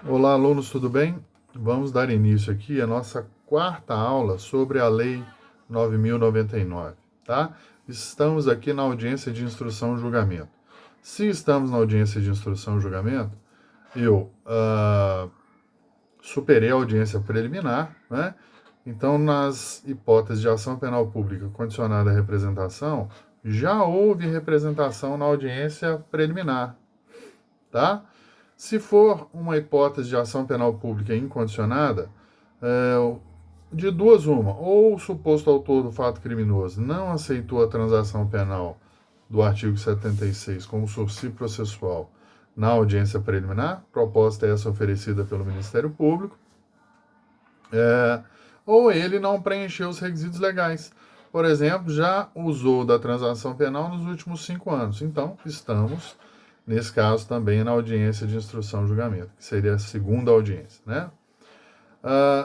Olá, alunos, tudo bem? Vamos dar início aqui à nossa quarta aula sobre a Lei 9.099, tá? Estamos aqui na audiência de instrução e julgamento. Se estamos na audiência de instrução e julgamento, eu superei a audiência preliminar, né? Então, nas hipóteses de ação penal pública condicionada à representação, já houve representação na audiência preliminar, tá? Se for uma hipótese de ação penal pública incondicionada, de duas uma, ou o suposto autor do fato criminoso não aceitou a transação penal do artigo 76 como sursi processual na audiência preliminar, proposta essa oferecida pelo Ministério Público, ou ele não preencheu os requisitos legais. Por exemplo, já usou da transação penal nos últimos 5 anos. Então, estamos, nesse caso, também na audiência de instrução e julgamento, que seria a segunda audiência, né?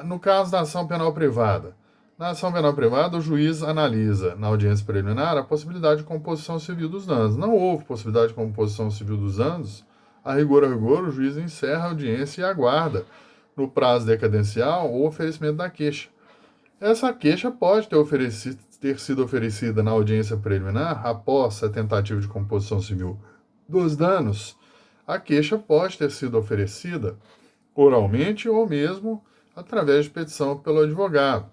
No caso da ação penal privada, na ação penal privada, o juiz analisa, na audiência preliminar, a possibilidade de composição civil dos danos. Não houve possibilidade de composição civil dos danos, a rigor, o juiz encerra a audiência e aguarda, no prazo decadencial, o oferecimento da queixa. Essa queixa pode ter sido oferecida na audiência preliminar após a tentativa de composição civil dos danos. A queixa pode ter sido oferecida oralmente ou mesmo através de petição pelo advogado.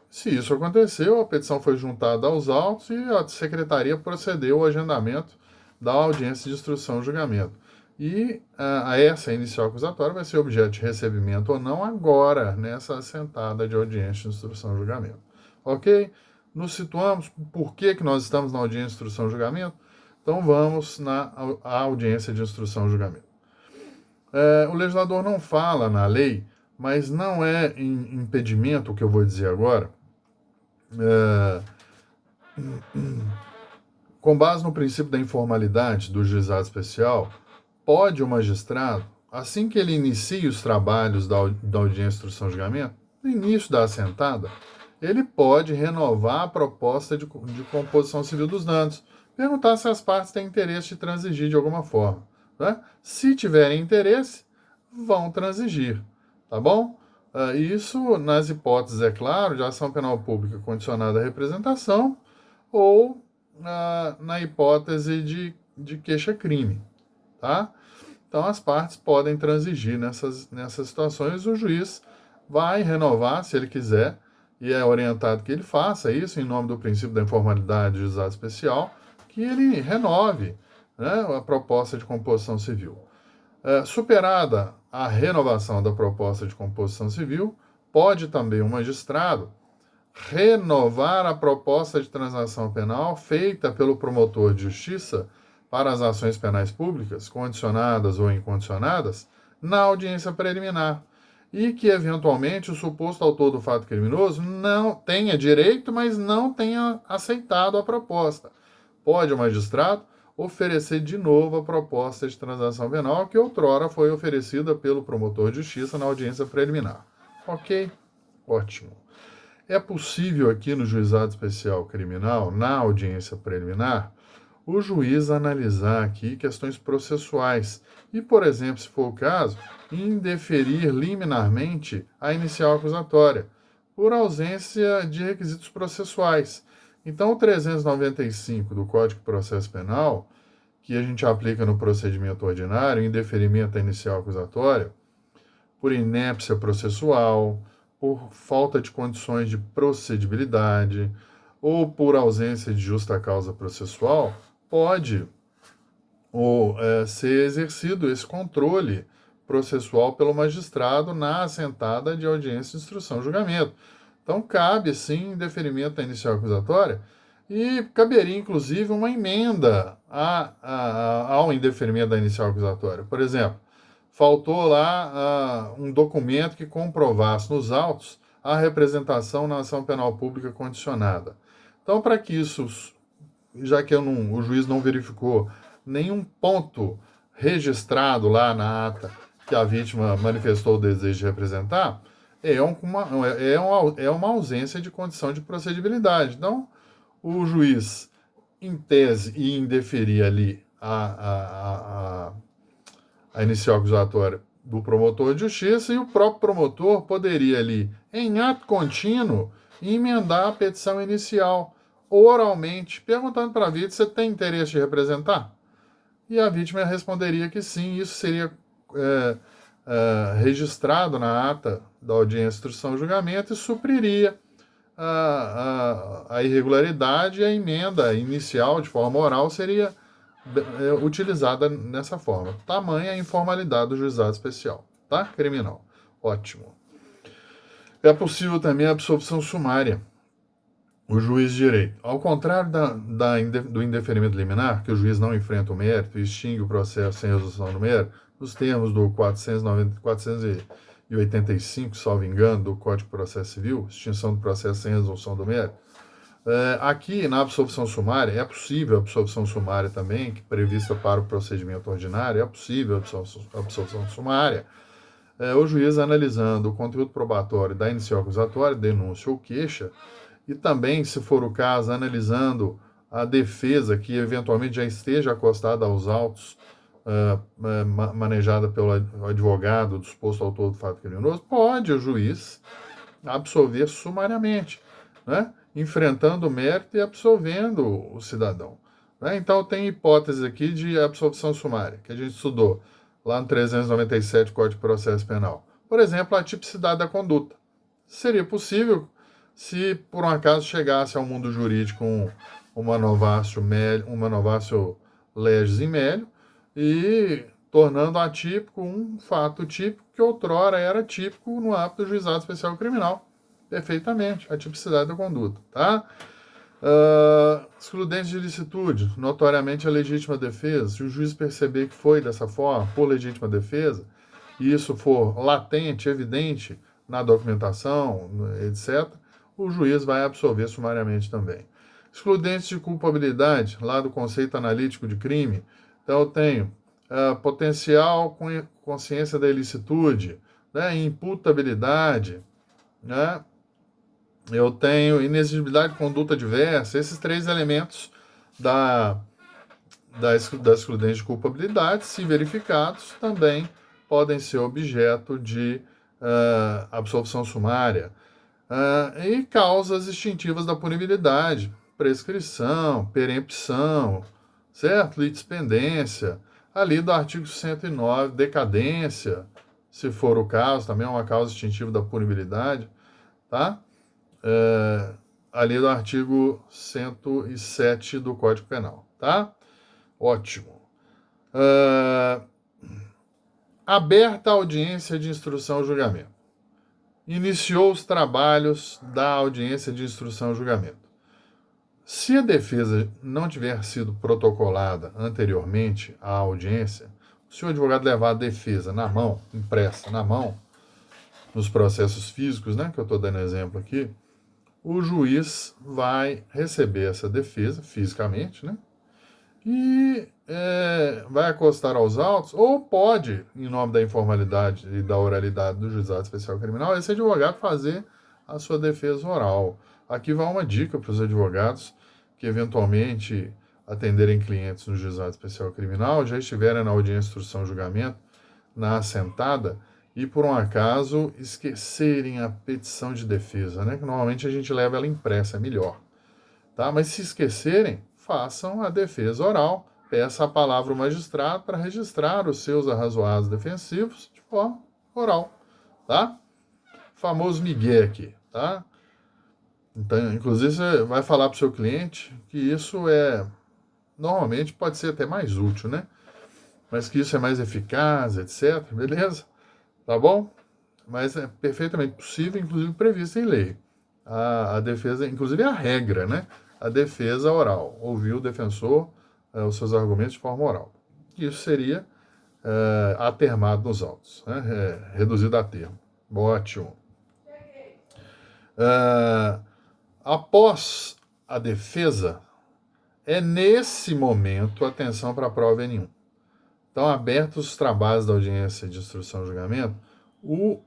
Se isso aconteceu, a petição foi juntada aos autos e a secretaria procedeu ao agendamento da audiência de instrução e julgamento. E essa inicial acusatória vai ser objeto de recebimento ou não agora, nessa assentada de audiência de instrução e julgamento. Ok? Nos situamos, por que nós estamos na audiência de instrução e julgamento? Então vamos na audiência de instrução e julgamento. O legislador não fala na lei, mas não é impedimento o que eu vou dizer agora. Com base no princípio da informalidade do juizado especial, pode o magistrado, assim que ele inicie os trabalhos da audiência de instrução e julgamento, no início da assentada, ele pode renovar a proposta de composição civil dos danos, perguntar se as partes têm interesse de transigir de alguma forma. Né? Se tiverem interesse, vão transigir, tá bom? Isso nas hipóteses, é claro, de ação penal pública condicionada à representação ou na hipótese de queixa-crime, tá? Então, as partes podem transigir nessas situações. O juiz vai renovar, se ele quiser, e é orientado que ele faça isso em nome do princípio da informalidade do juizado especial, que ele renove, né, a proposta de composição civil. Superada a renovação da proposta de composição civil, pode também o magistrado renovar a proposta de transação penal feita pelo promotor de justiça para as ações penais públicas, condicionadas ou incondicionadas, na audiência preliminar, e que, eventualmente, o suposto autor do fato criminoso não tenha direito, mas não tenha aceitado a proposta. Pode o magistrado oferecer de novo a proposta de transação penal que outrora foi oferecida pelo promotor de justiça na audiência preliminar. Ok? Ótimo. É possível aqui no juizado especial criminal, na audiência preliminar, o juiz analisar aqui questões processuais e, por exemplo, se for o caso, indeferir liminarmente a inicial acusatória, por ausência de requisitos processuais. Então, o 395 do Código de Processo Penal, que a gente aplica no procedimento ordinário, em deferimento à inicial acusatória, por inépcia processual, por falta de condições de procedibilidade ou por ausência de justa causa processual, pode ser exercido esse controle processual pelo magistrado na assentada de audiência de instrução e julgamento. Então, cabe, sim, deferimento da inicial acusatória e caberia, inclusive, uma emenda ao indeferimento da inicial acusatória. Por exemplo, faltou lá um documento que comprovasse nos autos a representação na ação penal pública condicionada. Então, para que isso, já que o juiz não verificou nenhum ponto registrado lá na ata que a vítima manifestou o desejo de representar, é uma ausência de condição de procedibilidade. Então, o juiz, em tese, ia indeferir ali a inicial acusatória do promotor de justiça, e o próprio promotor poderia ali, em ato contínuo, emendar a petição inicial, oralmente, perguntando para a vítima: você tem interesse de representar? E a vítima responderia que sim. Isso seria registrado na ata da audiência, instrução e julgamento, e supriria a irregularidade, e a emenda inicial de forma oral seria utilizada nessa forma. Tamanha a informalidade do juizado especial, tá? Criminal. Ótimo. É possível também a absolvição sumária. O juiz de direito, ao contrário do indeferimento liminar, que o juiz não enfrenta o mérito e extingue o processo sem resolução do mérito, nos termos do 485, salvo engano, do Código de Processo Civil, extinção do processo sem resolução do mérito. Aqui, na absolvição sumária, é possível a absolvição sumária também, que é prevista para o procedimento ordinário, é possível a absolvição sumária. O juiz, analisando o conteúdo probatório da inicial acusatória, denúncia ou queixa, e também, se for o caso, analisando a defesa que eventualmente já esteja acostada aos autos, manejada pelo advogado do suposto autor do fato criminoso, pode o juiz absolver sumariamente, né? Enfrentando o mérito e absolvendo o cidadão, né? Então, tem hipótese aqui de absolvição sumária, que a gente estudou lá no 397 Código de Processo Penal. Por exemplo, a tipicidade da conduta. Seria possível se, por um acaso, chegasse ao mundo jurídico uma novácio legis in melio, e tornando atípico um fato típico que outrora era típico no âmbito do juizado especial criminal. Perfeitamente, a tipicidade da conduta, tá? Excludente de ilicitude, notoriamente a legítima defesa. Se o juiz perceber que foi dessa forma, por legítima defesa, e isso for latente, evidente na documentação, etc., o juiz vai absolver sumariamente também. Excludentes de culpabilidade, lá do conceito analítico de crime. Então, eu tenho potencial consciência da ilicitude, né, imputabilidade, né, eu tenho inexigibilidade de conduta diversa. Esses três elementos da excludente de culpabilidade, se verificados, também podem ser objeto de absolvição sumária. E causas extintivas da punibilidade, prescrição, perempção, certo? Litispendência, ali do artigo 109, decadência, se for o caso, também é uma causa extintiva da punibilidade, tá? Ali do artigo 107 do Código Penal, tá? Ótimo. Aberta a audiência de instrução e julgamento. Iniciou os trabalhos da audiência de instrução e julgamento. Se a defesa não tiver sido protocolada anteriormente à audiência, se o advogado levar a defesa na mão, impressa na mão, nos processos físicos, né, que eu estou dando exemplo aqui, o juiz vai receber essa defesa fisicamente, né, e vai acostar aos autos, ou pode, em nome da informalidade e da oralidade do juizado especial criminal, esse advogado fazer a sua defesa oral. Aqui vai uma dica para os advogados que eventualmente atenderem clientes no juizado especial criminal, já estiverem na audiência, instrução e julgamento, na assentada, e por um acaso esquecerem a petição de defesa, né? Que normalmente a gente leva ela impressa, é melhor, tá? Mas se esquecerem, façam a defesa oral, peça a palavra ao magistrado para registrar os seus arrazoados defensivos de forma oral, tá? Famoso migué aqui, tá? Então, inclusive, você vai falar para o seu cliente que isso normalmente pode ser até mais útil, né? Mas que isso é mais eficaz, etc. Beleza? Tá bom? Mas é perfeitamente possível, inclusive previsto em lei. A defesa, inclusive a regra, né? A defesa oral. Ouvir o defensor, os seus argumentos de forma oral. Isso seria atermado nos autos, né? Reduzido a termo. Ótimo. Após a defesa, é nesse momento atenção para a prova N1. Então, abertos os trabalhos da audiência de instrução e julgamento, o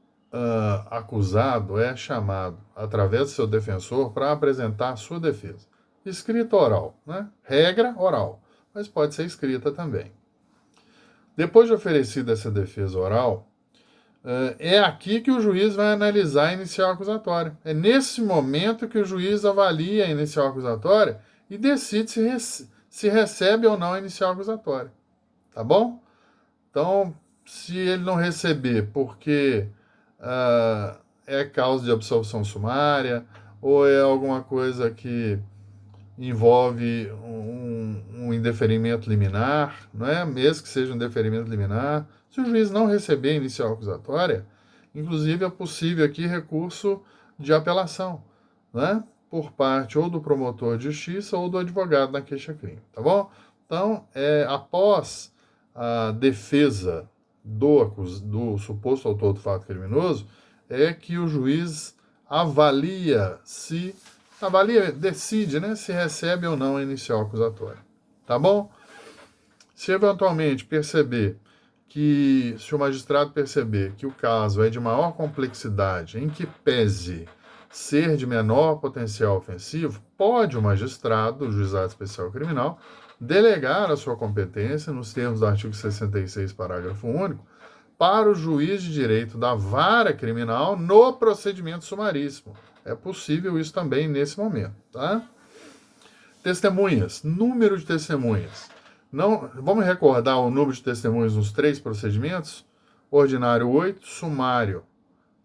acusado é chamado, através do seu defensor, para apresentar a sua defesa. Escrita oral, né? Regra oral, mas pode ser escrita também. Depois de oferecida essa defesa oral, É aqui que o juiz vai analisar a inicial acusatória. É nesse momento que o juiz avalia a inicial acusatória e decide se recebe ou não a inicial acusatória. Tá bom? Então, se ele não receber porque é causa de absolvição sumária ou é alguma coisa que envolve um indeferimento liminar, não é? Mesmo que seja um indeferimento liminar, se o juiz não receber a inicial acusatória, inclusive é possível aqui recurso de apelação, né? Por parte ou do promotor de justiça ou do advogado na queixa-crime, tá bom? Então, após a defesa do suposto autor do fato criminoso, é que o juiz decide, né, se recebe ou não a inicial acusatória. Tá bom? Se eventualmente se o magistrado perceber que o caso é de maior complexidade, em que pese ser de menor potencial ofensivo, pode o magistrado, o juizado especial criminal, delegar a sua competência, nos termos do artigo 66, parágrafo único, para o juiz de direito da vara criminal no procedimento sumaríssimo. É possível isso também nesse momento, tá? Testemunhas, número de testemunhas. Não, vamos recordar o número de testemunhas nos 3 procedimentos? Ordinário 8, sumário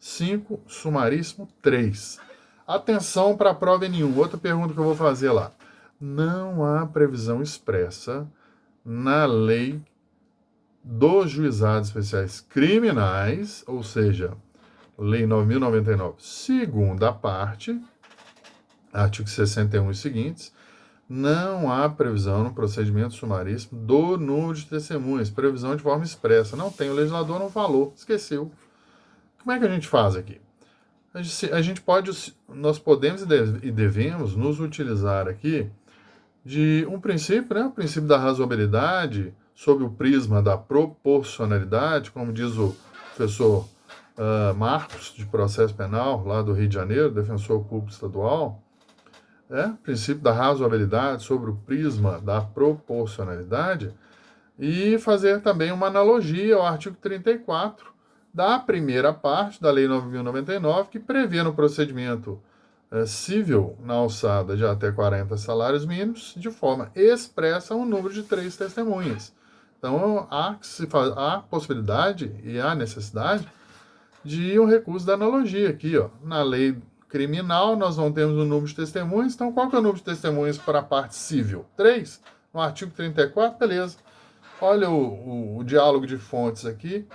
5, sumaríssimo 3. Atenção para a prova N1. Outra pergunta que eu vou fazer lá. Não há previsão expressa na lei dos juizados especiais criminais, ou seja, Lei 9.099, segunda parte, artigo 61 e seguintes, não há previsão no procedimento sumaríssimo do número de testemunhas, previsão de forma expressa. Não tem, o legislador não falou, esqueceu. Como é que a gente faz aqui? Nós podemos e devemos nos utilizar aqui de um princípio, né? O princípio da razoabilidade, sob o prisma da proporcionalidade, como diz o professor Marcos, de processo penal, lá do Rio de Janeiro, defensor público estadual, princípio da razoabilidade sobre o prisma da proporcionalidade, e fazer também uma analogia ao artigo 34 da primeira parte da Lei 9.099, que prevê no procedimento civil, na alçada de até 40 salários mínimos, de forma expressa, um número de 3 testemunhas. Então, há possibilidade e há necessidade de um recurso da analogia aqui, ó. Na lei criminal, nós não temos o número de testemunhas, então qual que é o número de testemunhas para a parte civil? 3. No artigo 34, beleza. Olha o diálogo de fontes aqui,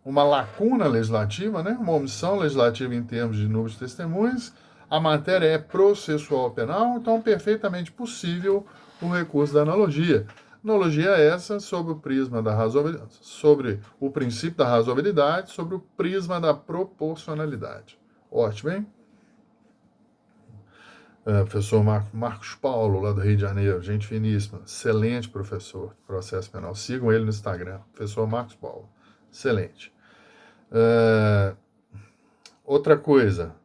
uma lacuna legislativa, né? Uma omissão legislativa em termos de número de testemunhas. A matéria é processual penal, então perfeitamente possível o recurso da analogia. Analogia essa sobre o prisma da razoabilidade, sobre o princípio da razoabilidade, sobre o prisma da proporcionalidade. Ótimo, hein? Professor Marcos Paulo, lá do Rio de Janeiro, gente finíssima, excelente professor de processo penal. Sigam ele no Instagram, professor Marcos Paulo, excelente. Outra coisa,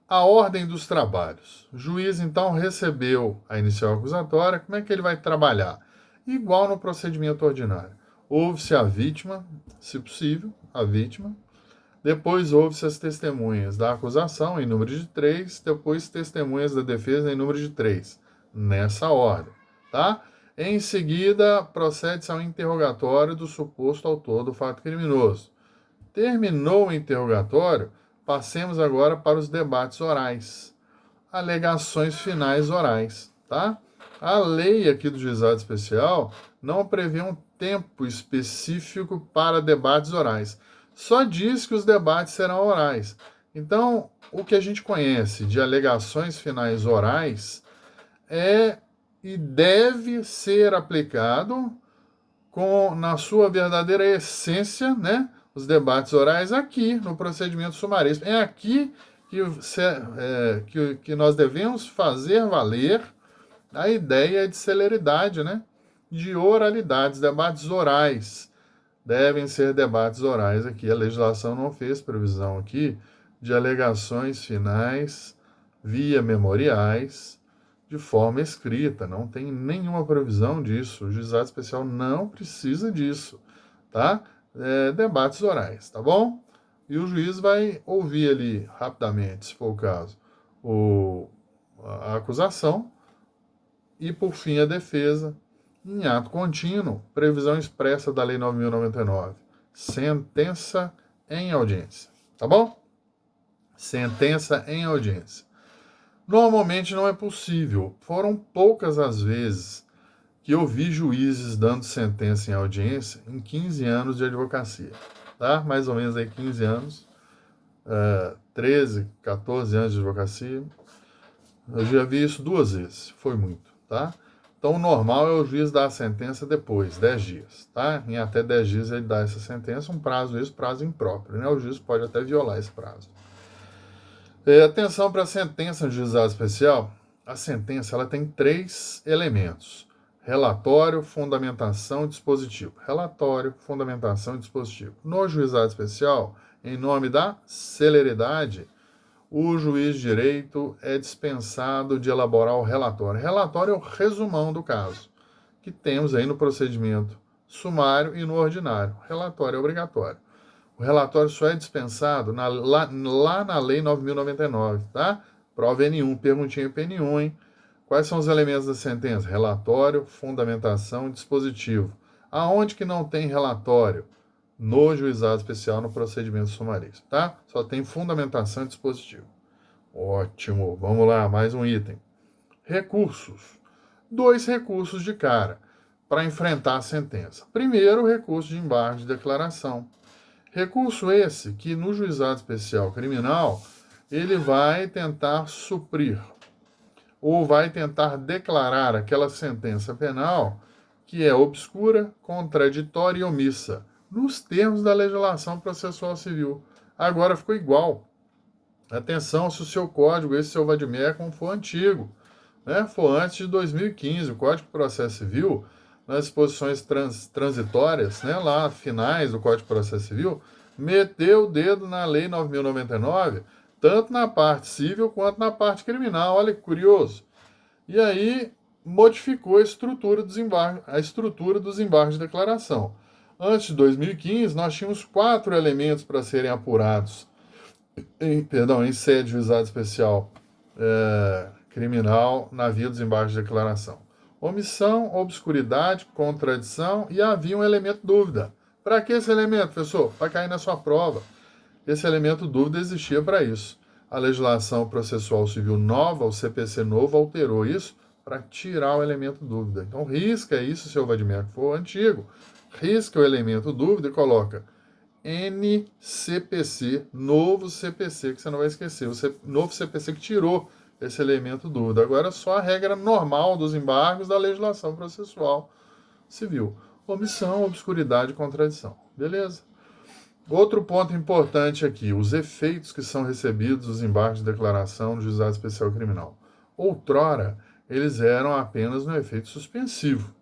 a ordem dos trabalhos. O juiz, então, recebeu a inicial acusatória, como é que ele vai trabalhar? Igual no procedimento ordinário. Ouve-se a vítima, se possível, a vítima. Depois ouve-se as testemunhas da acusação, em número de 3. Depois testemunhas da defesa, em número de 3. Nessa ordem, tá? Em seguida, procede-se ao interrogatório do suposto autor do fato criminoso. Terminou o interrogatório, passemos agora para os debates orais. Alegações finais orais, tá? A lei aqui do juizado especial não prevê um tempo específico para debates orais. Só diz que os debates serão orais. Então, o que a gente conhece de alegações finais orais é e deve ser aplicado na sua verdadeira essência, né? Os debates orais aqui no procedimento sumaríssimo. É aqui que nós devemos fazer valer a ideia de celeridade, né? De oralidades, debates orais. Devem ser debates orais aqui. A legislação não fez previsão aqui de alegações finais via memoriais de forma escrita. Não tem nenhuma previsão disso. O juizado especial não precisa disso, tá? Debates orais, tá bom? E o juiz vai ouvir ali rapidamente, se for o caso, a acusação e, por fim, a defesa, em ato contínuo, previsão expressa da Lei 9.099. Sentença em audiência. Tá bom? Sentença em audiência. Normalmente não é possível. Foram poucas as vezes que eu vi juízes dando sentença em audiência em 15 anos de advocacia. Tá? Mais ou menos aí 15 anos. 13, 14 anos de advocacia. Eu já vi isso 2 vezes. Foi muito, tá? Então, o normal é o juiz dar a sentença depois, 10 dias, tá? Em até 10 dias ele dá essa sentença, um prazo impróprio, né? O juiz pode até violar esse prazo. Atenção para a sentença no juizado especial. A sentença ela tem 3 elementos: relatório, fundamentação e dispositivo. Relatório, fundamentação e dispositivo. No juizado especial, em nome da celeridade, o juiz de direito é dispensado de elaborar o relatório. Relatório é o resumão do caso, que temos aí no procedimento sumário e no ordinário. Relatório é obrigatório. O relatório só é dispensado lá na Lei 9.099, tá? Prova N1, perguntinha PN1, hein? Quais são os elementos da sentença? Relatório, fundamentação e dispositivo. Aonde que não tem relatório? No juizado especial, no procedimento sumaríssimo, tá? Só tem fundamentação e dispositivo. Ótimo, vamos lá, mais um item. Recursos. 2 recursos de cara para enfrentar a sentença. Primeiro, o recurso de embargo de declaração. Recurso esse que no juizado especial criminal ele vai tentar suprir ou vai tentar declarar aquela sentença penal que é obscura, contraditória e omissa, nos termos da legislação processual civil. Agora ficou igual. Atenção se o seu código, esse seu vademecum, for antigo, né? For antes de 2015, o Código de Processo Civil, nas disposições transitórias, né, lá finais do Código de Processo Civil, meteu o dedo na Lei 9.099, tanto na parte civil quanto na parte criminal. Olha que curioso. E aí modificou a estrutura dos embargos de declaração. Antes de 2015, nós tínhamos 4 elementos para serem apurados em sede de juizado especial criminal na via dos embargos de declaração: omissão, obscuridade, contradição e havia um elemento dúvida. Para que esse elemento, professor? Para cair na sua prova. Esse elemento dúvida existia para isso. A legislação processual civil nova, o CPC novo, alterou isso para tirar o elemento dúvida. Então, risca isso, se o vademecum for antigo, risca o elemento dúvida e coloca NCPC, novo CPC, que você não vai esquecer, novo CPC que tirou esse elemento dúvida. Agora, só a regra normal dos embargos da legislação processual civil: omissão, obscuridade e contradição. Beleza? Outro ponto importante aqui: os efeitos que são recebidos dos embargos de declaração no juizado especial criminal. Outrora, eles eram apenas no efeito suspensivo,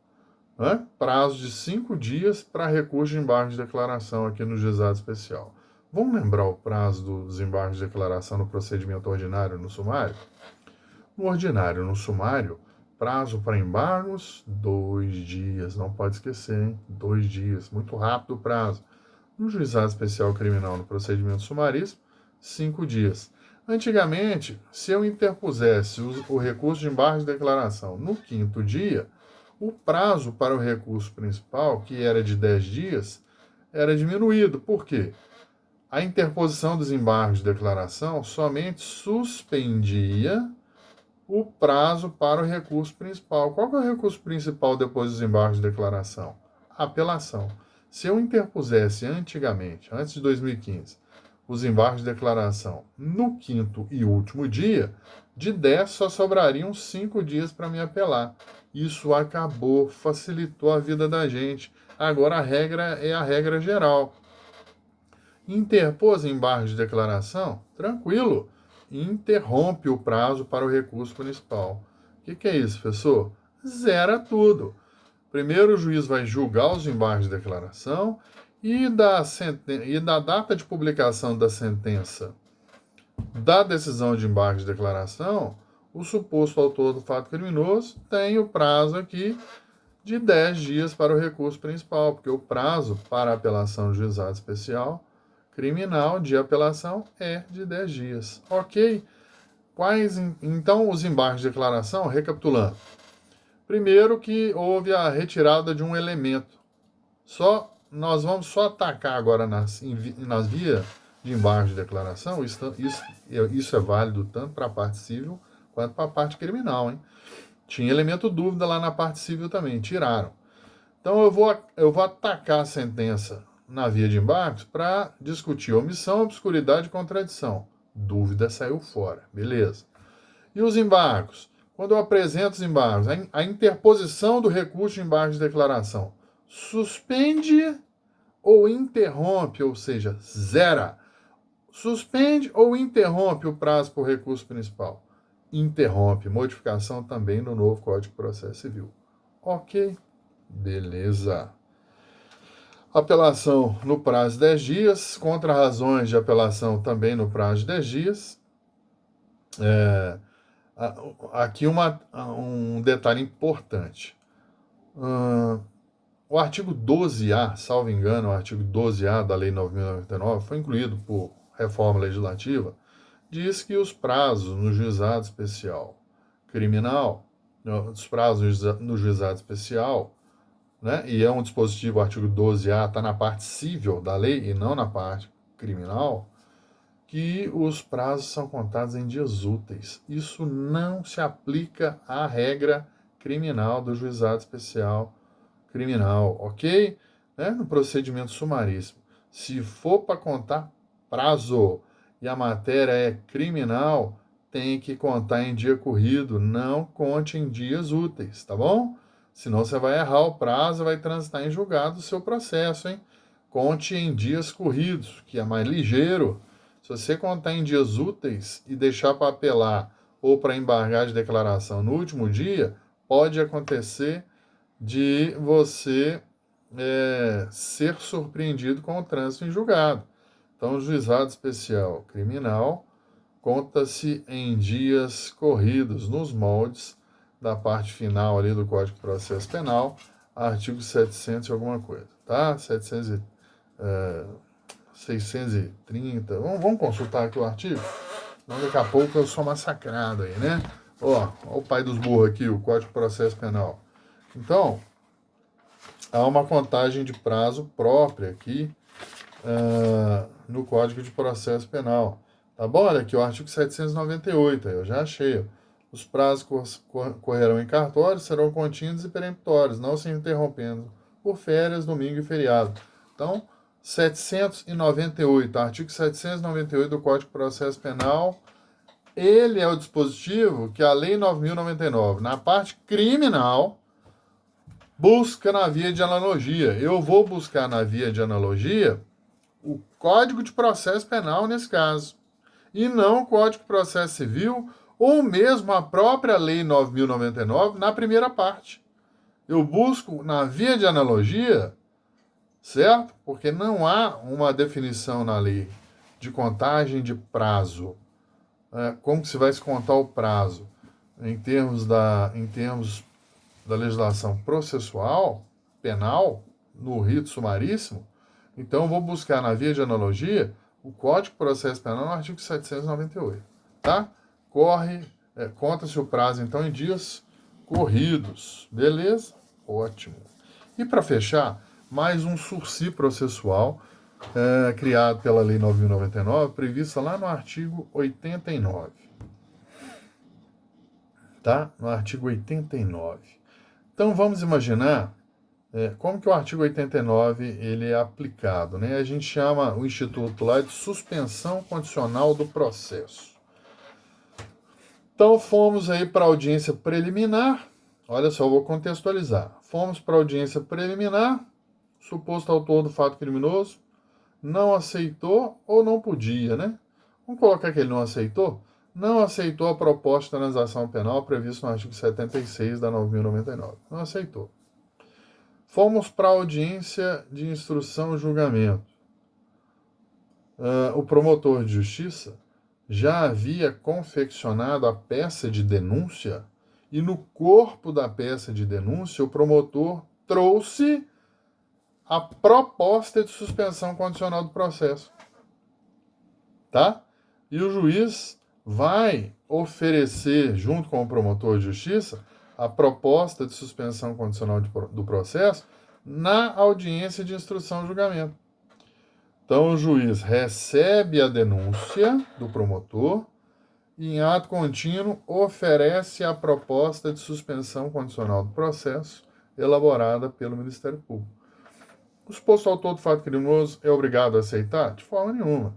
né? Prazo de 5 dias para recurso de embargo de declaração aqui no juizado especial. Vamos lembrar o prazo dos embargos de declaração no procedimento ordinário no sumário? No ordinário, no sumário, prazo para embargos, 2 dias. Não pode esquecer, hein? 2 dias. Muito rápido o prazo. No juizado especial criminal, no procedimento sumaríssimo, 5 dias. Antigamente, se eu interpusesse o recurso de embargo de declaração no 5º dia, o prazo para o recurso principal, que era de 10 dias, era diminuído. Por quê? A interposição dos embargos de declaração somente suspendia o prazo para o recurso principal. Qual que é o recurso principal depois dos embargos de declaração? A apelação. Se eu interpusesse antigamente, antes de 2015, os embargos de declaração no 5º e último dia, de 10 só sobrariam 5 dias para me apelar. Isso acabou, facilitou a vida da gente. Agora a regra é a regra geral. Interpôs embargos de declaração? Tranquilo. Interrompe o prazo para o recurso principal. O que é isso, professor? Zera tudo. Primeiro o juiz vai julgar os embargos de declaração e da data de publicação da sentença da decisão de embargo de declaração, o suposto autor do fato criminoso tem o prazo aqui de 10 dias para o recurso principal, porque o prazo para a apelação do juizado especial criminal de apelação é de 10 dias. Ok? Então, os embargos de declaração, recapitulando. Primeiro que houve a retirada de um elemento. Nós vamos só atacar agora nas vias de embargo de declaração. Isso é válido tanto para a parte civil quanto para a parte criminal, hein? Tinha elemento dúvida lá na parte civil também, tiraram. Então eu vou atacar a sentença na via de embargos para discutir omissão, obscuridade e contradição. Dúvida saiu fora, beleza. E os embargos? Quando eu apresento os embargos, a interposição do recurso de embargo de declaração suspende ou interrompe, ou seja, zera. Suspende ou interrompe o prazo por recurso principal? Interrompe. Modificação também no novo Código de Processo Civil. Ok, beleza. Apelação no prazo de 10 dias, contra-razões de apelação também no prazo de 10 dias. Aqui um detalhe importante. O artigo 12A, salvo engano, o artigo 12A da Lei 9.099 foi incluído por reforma legislativa, diz que os prazos no juizado especial criminal, os prazos no juizado especial, né, e é um dispositivo, o artigo 12A está na parte civil da lei e não na parte criminal, que os prazos são contados em dias úteis. Isso não se aplica à regra criminal do juizado especial criminal, ok? Né? No procedimento sumaríssimo. Se for para contar prazo e a matéria é criminal, tem que contar em dia corrido, não conte em dias úteis, tá bom? Senão você vai errar o prazo e vai transitar em julgado o seu processo, hein? Conte em dias corridos, que é mais ligeiro. Se você contar em dias úteis e deixar para apelar ou para embargar de declaração no último dia, pode acontecer de você ser surpreendido com o trânsito em julgado. Então, o juizado especial criminal conta-se em dias corridos, nos moldes da parte final ali do Código de Processo Penal, artigo 700 e alguma coisa, tá? 630. Vamos consultar aqui o artigo? Então, daqui a pouco eu sou massacrado aí, né? Ó o pai dos burros aqui, o Código de Processo Penal. Então, há uma contagem de prazo própria aqui no Código de Processo Penal. Tá bom? Olha aqui, o artigo 798, eu já achei. Os prazos correrão em cartório, serão contínuos e peremptórios, não se interrompendo por férias, domingo e feriado. Então, 798, artigo 798 do Código de Processo Penal, ele é o dispositivo que a Lei 9.099, na parte criminal, busca na via de analogia. Eu vou buscar na via de analogia o Código de Processo Penal nesse caso, e não o Código de Processo Civil, ou mesmo a própria Lei 9.099 na primeira parte. Eu busco na via de analogia, certo? Porque não há uma definição na lei de contagem de prazo. Como que se vai se contar o prazo? Em termos da legislação processual, penal, no rito sumaríssimo. Então, eu vou buscar na via de analogia o Código de Processo Penal no artigo 798, tá? Conta-se o prazo, então, em dias corridos, beleza? Ótimo. E para fechar, mais um sursi processual criado pela Lei 9.099, prevista lá no artigo 89, tá? No artigo 89. Então, vamos imaginar como que o artigo 89 ele é aplicado, né? A gente chama o instituto lá de suspensão condicional do processo. Então, fomos aí para a audiência preliminar. Olha só, eu vou contextualizar. Fomos para a audiência preliminar, suposto autor do fato criminoso não aceitou ou não podia, né? Vamos colocar que ele não aceitou? Não aceitou a proposta de transação penal prevista no artigo 76 da 9.099. Não aceitou. Fomos para a audiência de instrução e julgamento. O promotor de justiça já havia confeccionado a peça de denúncia e no corpo da peça de denúncia o promotor trouxe a proposta de suspensão condicional do processo. tá? E o juiz vai oferecer, junto com o promotor de justiça, a proposta de suspensão condicional do processo na audiência de instrução e julgamento. Então, o juiz recebe a denúncia do promotor e, em ato contínuo, oferece a proposta de suspensão condicional do processo elaborada pelo Ministério Público. O suposto autor do fato criminoso é obrigado a aceitar? De forma nenhuma.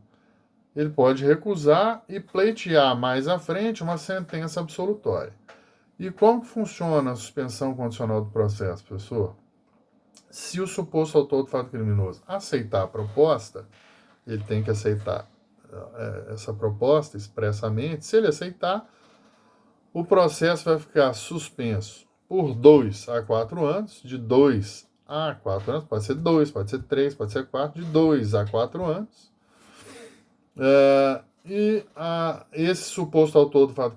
Ele pode recusar e pleitear mais à frente uma sentença absolutória. E como funciona a suspensão condicional do processo, professor? Se o suposto autor do fato criminoso aceitar a proposta, ele tem que aceitar essa proposta expressamente. Se ele aceitar, o processo vai ficar suspenso por 2 a 4 anos, de 2 a 4 anos, pode ser 2, pode ser 3, pode ser 4, de 2 a 4 anos. Esse suposto autor do fato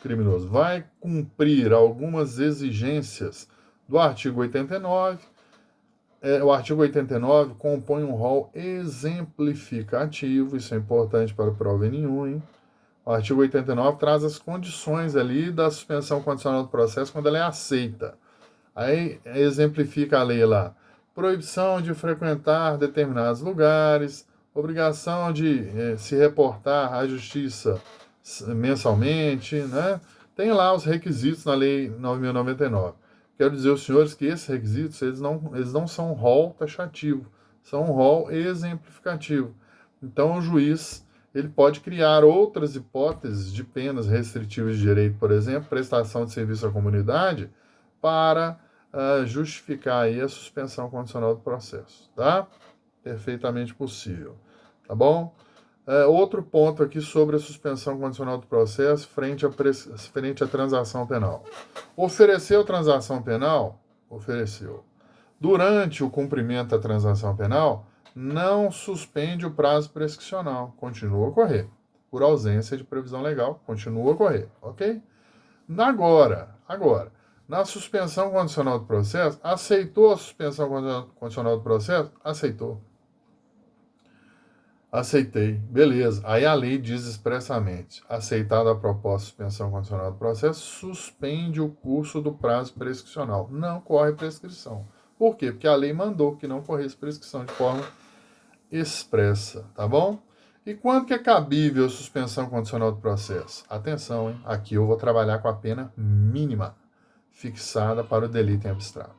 criminoso vai cumprir algumas exigências do artigo 89. O artigo 89 compõe um rol exemplificativo, isso é importante para prova nenhuma, hein? O artigo 89 traz as condições ali da suspensão condicional do processo quando ela é aceita. Aí exemplifica a lei lá: proibição de frequentar determinados lugares, obrigação de se reportar à justiça mensalmente, né? Tem lá os requisitos na lei 9.099. Quero dizer aos senhores que esses requisitos, eles não são um rol taxativo, são um rol exemplificativo. Então, o juiz ele pode criar outras hipóteses de penas restritivas de direito, por exemplo, prestação de serviço à comunidade, para justificar aí a suspensão condicional do processo, tá? Perfeitamente possível, tá bom? Outro ponto aqui sobre a suspensão condicional do processo frente à transação penal. Ofereceu transação penal? Ofereceu. Durante o cumprimento da transação penal, não suspende o prazo prescricional, continua a correr. Por ausência de previsão legal, continua a correr, ok? Agora, na suspensão condicional do processo, aceitou a suspensão condicional do processo? Aceitou. Aceitei, beleza. Aí a lei diz expressamente: aceitada a proposta de suspensão condicional do processo, suspende o curso do prazo prescricional. Não corre prescrição. Por quê? Porque a lei mandou que não corresse prescrição de forma expressa, tá bom? E quando que é cabível a suspensão condicional do processo? Atenção, hein? Aqui eu vou trabalhar com a pena mínima fixada para o delito em abstrato.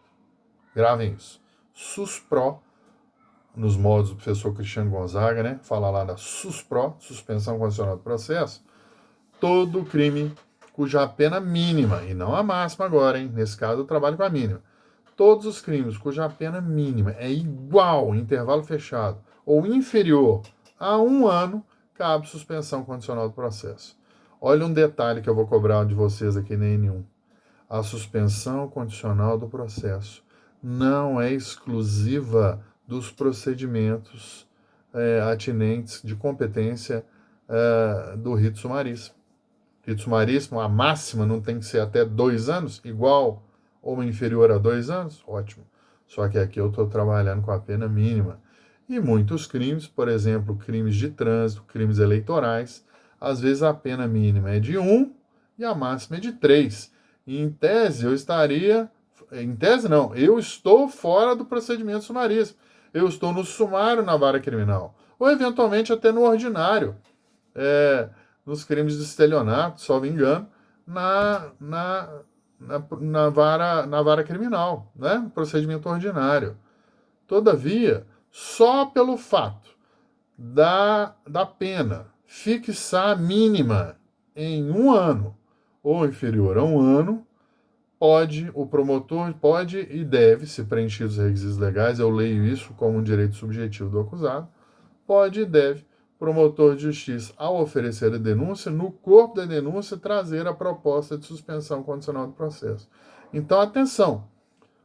Gravem isso. Suspro, nos modos do professor Cristiano Gonzaga, né? Fala lá da suspro, suspensão condicional do processo, todo crime cuja pena mínima, e não a máxima agora, hein? Nesse caso eu trabalho com a mínima. Todos os crimes cuja pena mínima é igual, em intervalo fechado, ou inferior a 1 ano, cabe suspensão condicional do processo. Olha um detalhe que eu vou cobrar de vocês aqui na N1. A suspensão condicional do processo não é exclusiva dos procedimentos atinentes de competência do rito sumaríssimo. Rito sumaríssimo, a máxima não tem que ser até 2 anos, igual ou inferior a 2 anos? Ótimo. Só que aqui eu estou trabalhando com a pena mínima. E muitos crimes, por exemplo, crimes de trânsito, crimes eleitorais, às vezes a pena mínima é de 1 e a máxima é de 3. E em tese eu estaria... Em tese não, eu estou fora do procedimento sumaríssimo. Eu estou no sumário na vara criminal. Ou eventualmente até no ordinário. Nos crimes de estelionato, salvo engano, na vara criminal, né? Procedimento ordinário. Todavia, só pelo fato da pena fixar a mínima em 1 ano ou inferior a 1 ano, o promotor pode e deve, se preenchidos os requisitos legais, eu leio isso como um direito subjetivo do acusado, pode e deve, promotor de justiça, ao oferecer a denúncia, no corpo da denúncia, trazer a proposta de suspensão condicional do processo. Então, atenção,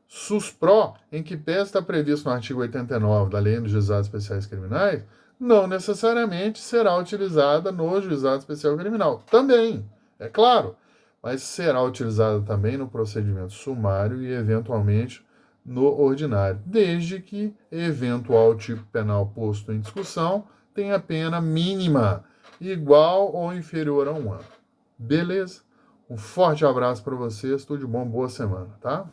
suspro, em que pese está previsto no artigo 89 da Lei dos Juizados Especiais Criminais, não necessariamente será utilizada no Juizado Especial Criminal. Também, é claro, mas será utilizada também no procedimento sumário e, eventualmente, no ordinário, desde que eventual tipo penal posto em discussão tem a pena mínima igual ou inferior a 1 ano. Beleza? Um forte abraço para vocês, tudo de bom, boa semana, tá?